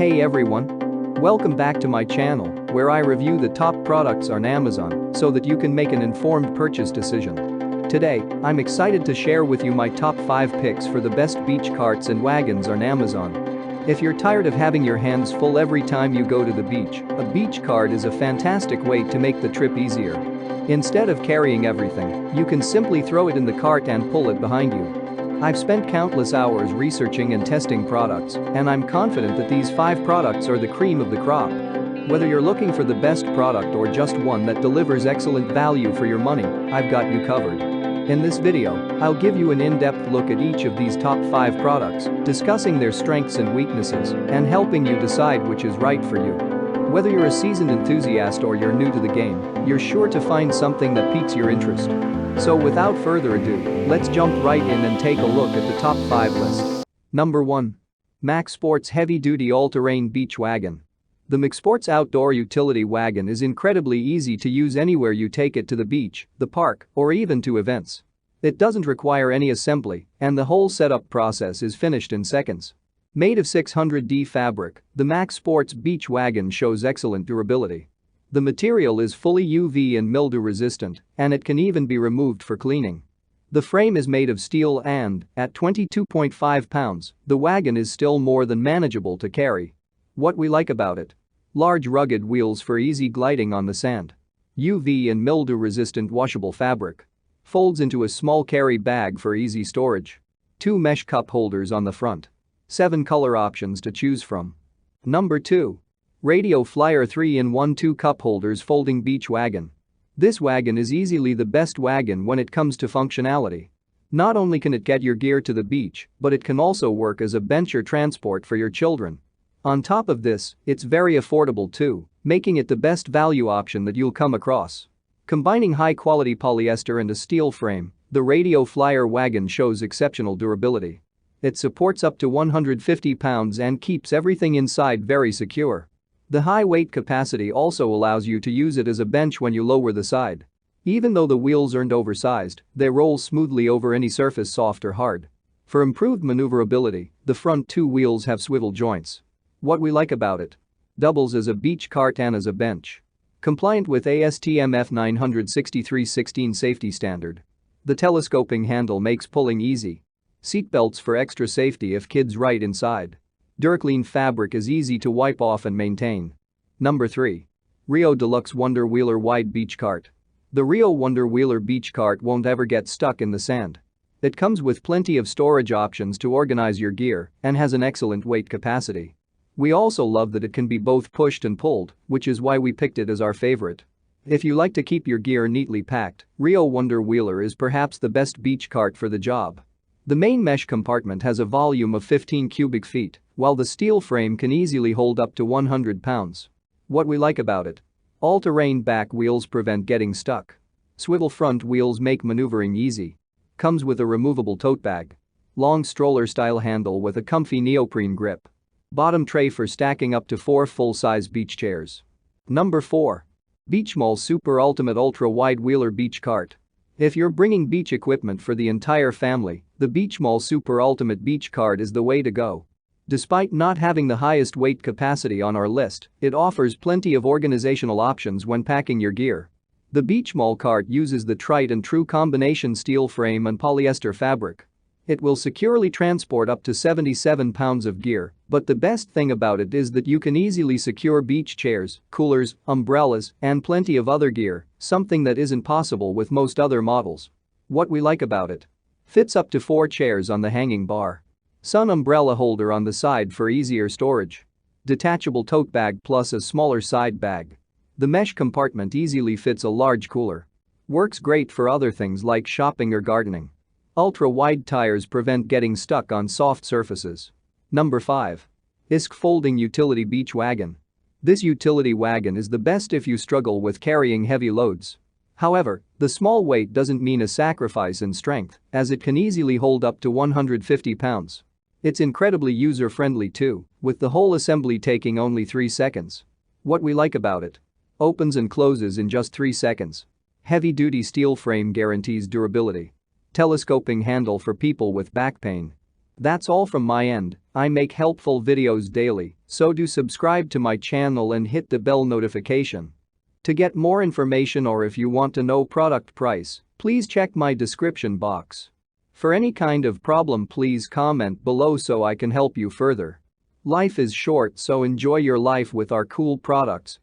Hey everyone! Welcome back to my channel, where I review the top products on Amazon so that you can make an informed purchase decision. Today, I'm excited to share with you my top 5 picks for the best beach carts and wagons on Amazon. If you're tired of having your hands full every time you go to the beach, a beach cart is a fantastic way to make the trip easier. Instead of carrying everything, you can simply throw it in the cart and pull it behind you. I've spent countless hours researching and testing products, and I'm confident that these 5 products are the cream of the crop. Whether you're looking for the best product or just one that delivers excellent value for your money, I've got you covered. In this video, I'll give you an in-depth look at each of these top 5 products, discussing their strengths and weaknesses, and helping you decide which is right for you. Whether you're a seasoned enthusiast or you're new to the game, you're sure to find something that piques your interest. So without further ado, let's jump right in and take a look at the top 5 list. Number 1. MaxSports Heavy-Duty All-Terrain Beach Wagon. The MaxSports Outdoor Utility Wagon is incredibly easy to use anywhere you take it to the beach, the park, or even to events. It doesn't require any assembly, and the whole setup process is finished in seconds. Made of 600D fabric, the MaxSports Beach Wagon shows excellent durability. The material is fully UV and mildew resistant, and it can even be removed for cleaning. The frame is made of steel and, at 22.5 pounds, the wagon is still more than manageable to carry. What we like about it: large rugged wheels for easy gliding on the sand. UV and mildew resistant washable fabric. Folds into a small carry bag for easy storage. 2 mesh cup holders on the front. 7 color options to choose from. Number 2. Radio Flyer 3-in-1 2 cup holders folding beach wagon. This wagon is easily the best wagon when it comes to functionality. Not only can it get your gear to the beach, but it can also work as a bench or transport for your children. On top of this, it's very affordable too, making it the best value option that you'll come across. Combining high-quality polyester and a steel frame, the Radio Flyer wagon shows exceptional durability. It supports up to 150 pounds and keeps everything inside very secure. The high weight capacity also allows you to use it as a bench when you lower the side. Even though the wheels aren't oversized, they roll smoothly over any surface, soft or hard. For improved maneuverability, the front 2 wheels have swivel joints. What we like about it: doubles as a beach cart and as a bench. Compliant with ASTM F963-16 safety standard. The telescoping handle makes pulling easy. Seatbelts for extra safety if kids ride inside. Duraclean fabric is easy to wipe off and maintain. Number 3. Rio Deluxe Wonder Wheeler Wide Beach Cart. The Rio Wonder Wheeler Beach Cart won't ever get stuck in the sand. It comes with plenty of storage options to organize your gear and has an excellent weight capacity. We also love that it can be both pushed and pulled, which is why we picked it as our favorite. If you like to keep your gear neatly packed, Rio Wonder Wheeler is perhaps the best beach cart for the job. The main mesh compartment has a volume of 15 cubic feet, while the steel frame can easily hold up to 100 pounds. What we like about it: all-terrain back wheels prevent getting stuck. Swivel front wheels make maneuvering easy. Comes with a removable tote bag. Long stroller-style handle with a comfy neoprene grip. Bottom tray for stacking up to 4 full-size beach chairs. Number 4. Beachmall Super Ultimate Ultra Wide Wheeler Beach Cart. If you're bringing beach equipment for the entire family, the Beachmall Super Ultimate Beach Cart is the way to go. Despite not having the highest weight capacity on our list, it offers plenty of organizational options when packing your gear. The Beachmall cart uses the tried and true combination steel frame and polyester fabric. It will securely transport up to 77 pounds of gear, but the best thing about it is that you can easily secure beach chairs, coolers, umbrellas, and plenty of other gear, something that isn't possible with most other models. What we like about it: fits up to 4 chairs on the hanging bar. Sun umbrella holder on the side for easier storage. Detachable tote bag plus a smaller side bag. The mesh compartment easily fits a large cooler. Works great for other things like shopping or gardening. Ultra-wide tires prevent getting stuck on soft surfaces. Number 5. ISK Folding Utility Beach Wagon. This utility wagon is the best if you struggle with carrying heavy loads. However, the small weight doesn't mean a sacrifice in strength, as it can easily hold up to 150 pounds. It's incredibly user-friendly too, with the whole assembly taking only 3 seconds. What we like about it: opens and closes in just 3 seconds. Heavy-duty steel frame guarantees durability. Telescoping handle for people with back pain. That's all from my end. I make helpful videos daily, so do subscribe to my channel and hit the bell notification. To get more information or if you want to know product price, please check my description box. For any kind of problem, please comment below so I can help you further. Life is short, so enjoy your life with our cool products.